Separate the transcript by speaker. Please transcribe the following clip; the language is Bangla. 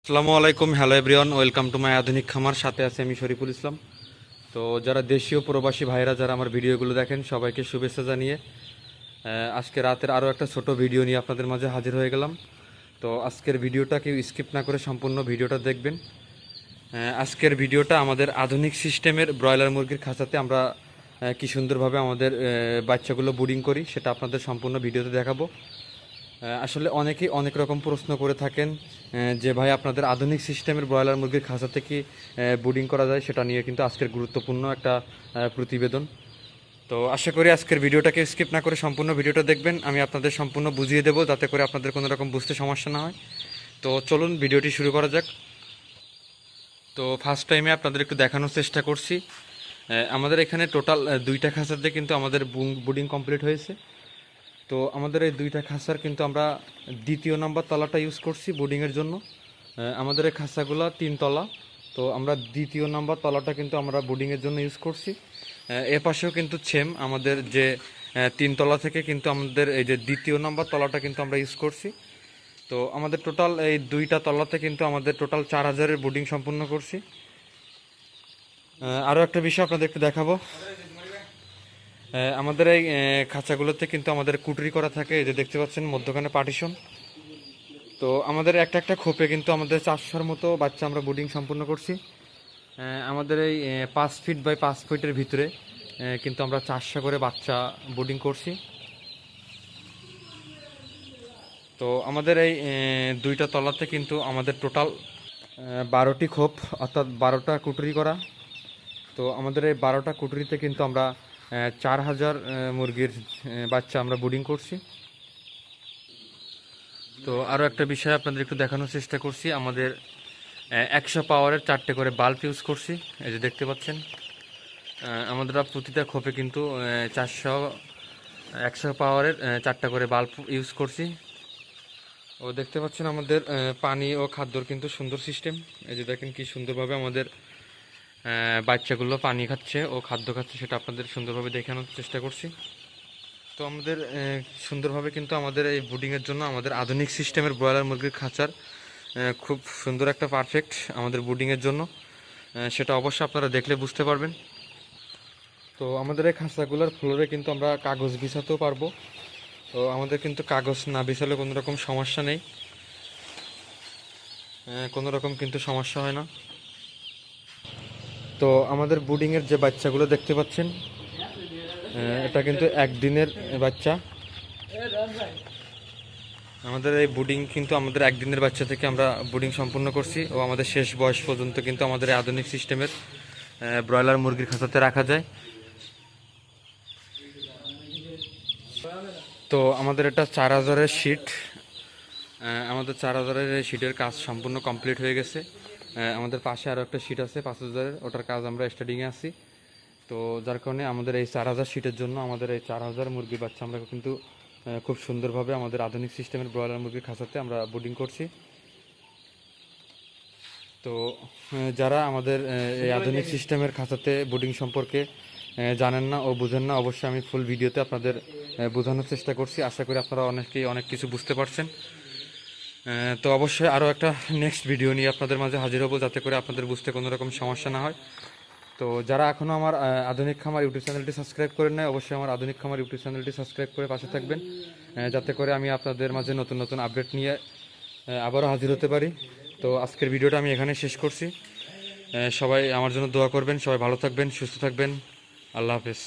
Speaker 1: আসসালামু আলাইকুম, hello everyone, welcome to my আধুনিক খামার। সাথে আছে আমি শরীফুল ইসলাম। তো যারা দেশীয় প্রবাসী ভাইরা যারা আমার ভিডিওগুলো দেখেন সবাইকে শুভেচ্ছা জানিয়ে আজকে রাতের আরও একটা ছোট ভিডিও নিয়ে আপনাদের মাঝে হাজির হয়ে গেলাম। তো আজকের ভিডিওটা কেউ স্কিপ না করে সম্পূর্ণ ভিডিওটা দেখবেন। আজকের ভিডিওটা আমাদের আধুনিক সিস্টেমের ব্রয়লার মুরগির খাঁচাতে আমরা কি সুন্দরভাবে আমাদের বাচ্চাগুলো ব্রিডিং করি সেটা আপনাদের সম্পূর্ণ ভিডিওতে দেখাবো। আসলে অনেকেই অনেক রকম প্রশ্ন করে থাকেন যে ভাই আপনাদের আধুনিক সিস্টেমের ব্রয়লার মুরগির খাঁচা থেকে ব্রিডিং করা যায়, সেটা নিয়ে কিন্তু আজকের গুরুত্বপূর্ণ একটা প্রতিবেদন। তো আশা করি আজকের ভিডিওটাকে স্কিপ না করে সম্পূর্ণ ভিডিওটা দেখবেন। আমি আপনাদের সম্পূর্ণ বুঝিয়ে দেবো যাতে করে আপনাদের কোনো রকম বুঝতে সমস্যা না হয়। তো চলুন ভিডিওটি শুরু করা যাক। তো ফার্স্ট টাইমে আপনাদের একটু দেখানোর চেষ্টা করছি। আমাদের এখানে টোটাল দুইটা খাঁচাতে কিন্তু আমাদের ব্রিডিং কমপ্লিট হয়েছে। তো আমাদের এই দুইটা খাঁচার কিন্তু আমরা দ্বিতীয় নাম্বার তলাটা ইউজ করছি বোর্ডিংয়ের জন্য। আমাদের এই খাঁচাগুলো 3 তলা, তো আমরা দ্বিতীয় নাম্বার তলাটা কিন্তু আমরা বোর্ডিংয়ের জন্য ইউজ করছি। এ পাশেও কিন্তু সেম আমাদের যে 3 তলা থেকে কিন্তু আমাদের এই যে দ্বিতীয় নাম্বার তলাটা কিন্তু আমরা ইউজ করছি। তো আমাদের টোটাল এই দুইটা তলাতে কিন্তু আমাদের টোটাল 4000-এর বোর্ডিং সম্পূর্ণ করছি। আরও একটা বিষয় আপনাদের একটু দেখাবো। আমাদের এই খাঁচাগুলোতে কিন্তু আমাদের কুটরি করা থাকে, এই যে দেখতে পাচ্ছেন মধ্যখানে পার্টিশন। তো আমাদের একটা একটা খোপে কিন্তু আমাদের 400-র মতো বাচ্চা আমরা ব্রিডিং সম্পূর্ণ করছি। আমাদের এই 5 ফিট বাই 5 ফিটের ভিতরে কিন্তু আমরা 400 করে বাচ্চা ব্রিডিং করছি। তো আমাদের এই দুইটা তলাতে কিন্তু আমাদের টোটাল 12টি খোপ, অর্থাৎ 12টা কুটরি করা। তো আমাদের এই 12টা কুটরিতে কিন্তু আমরা 4000 মুরগির বাচ্চা আমরা ব্রিডিং করছি। তো আরও একটা বিষয় আপনাদের একটু দেখানোর চেষ্টা করছি। আমাদের 100 পাওয়ারের 4টে করে বাল্ব ইউজ করছি, এই যে দেখতে পাচ্ছেন। আমাদের প্রতিটা খোপে কিন্তু 100 পাওয়ারের 4টা করে বাল্ব ইউজ করছি। ও দেখতে পাচ্ছেন আমাদের পানি ও খাদ্যর কিন্তু সুন্দর সিস্টেম। এই যে দেখেন কি সুন্দরভাবে আমাদের বাচ্চাগুলো পানি খাচ্ছে ও খাদ্য খাচ্ছে, সেটা আপনাদের সুন্দরভাবে দেখানোর চেষ্টা করছি। তো আমাদের সুন্দরভাবে কিন্তু আমাদের এই ব্রিডিংয়ের জন্য আমাদের আধুনিক সিস্টেমের ব্রয়লার মুরগির খাঁচার খুব সুন্দর একটা পারফেক্ট আমাদের ব্রিডিংয়ের জন্য, সেটা অবশ্যই আপনারা দেখলে বুঝতে পারবেন। তো আমাদের এই খাঁচাগুলোর ফ্লোরে কিন্তু আমরা কাগজ বিছাতেও পারবো। তো আমাদের কিন্তু কাগজ না বিছালে কোনো রকম সমস্যা নেই, কোনো রকম কিন্তু সমস্যা হয় না। তো আমাদের ব্রিডিংয়ের যে বাচ্চাগুলো দেখতে পাচ্ছেন, এটা কিন্তু একদিনের বাচ্চা। আমাদের এই ব্রিডিং কিন্তু আমাদের একদিনের বাচ্চা থেকে আমরা ব্রিডিং সম্পূর্ণ করছি, ও আমাদের শেষ বয়স পর্যন্ত কিন্তু আমাদের এই আধুনিক সিস্টেমের ব্রয়লার মুরগির খাঁচাতে রাখা যায়। তো আমাদের এটা 4000-এর শিট, আমাদের 4000-এর এই শিটের কাজ সম্পূর্ণ কমপ্লিট হয়ে গেছে। আমাদের পাশে আরও একটা শিট আছে 5000-এর, ওটার কাজ আমরা স্টার্টিংয়ে আছি। তো যার কারণে আমাদের এই 4000 শিটের জন্য আমাদের এই 4000 মুরগির বাচ্চা আমরা কিন্তু খুব সুন্দরভাবে আমাদের আধুনিক সিস্টেমের ব্রয়লার মুরগির খাঁচাতে আমরা ব্রিডিং করছি। তো যারা আমাদের এই আধুনিক সিস্টেমের খাঁচাতে ব্রিডিং সম্পর্কে জানেন না ও বুঝেন না, অবশ্যই আমি ফুল ভিডিওতে আপনাদের বোঝানোর চেষ্টা করছি। আশা করি আপনারা অনেকেই অনেক কিছু বুঝতে পারছেন। তো অবশ্যই আরও একটা নেক্সট ভিডিও নিয়ে আপনাদের মাঝে হাজির হব, যাতে করে আপনাদের বুঝতে কোনো রকম সমস্যা না হয়। তো যারা এখনও আমার আধুনিক খামার ইউটিউব চ্যানেলটি সাবস্ক্রাইব করেন নাই, অবশ্যই আমার আধুনিক খামার ইউটিউব চ্যানেলটি সাবস্ক্রাইব করে পাশে থাকবেন, যাতে করে আমি আপনাদের মাঝে নতুন নতুন আপডেট নিয়ে আবারও হাজির হতে পারি। তো আজকের ভিডিওটা আমি এখানে শেষ করছি। সবাই আমার জন্য দোয়া করবেন, সবাই ভালো থাকবেন, সুস্থ থাকবেন। আল্লাহ হাফেজ।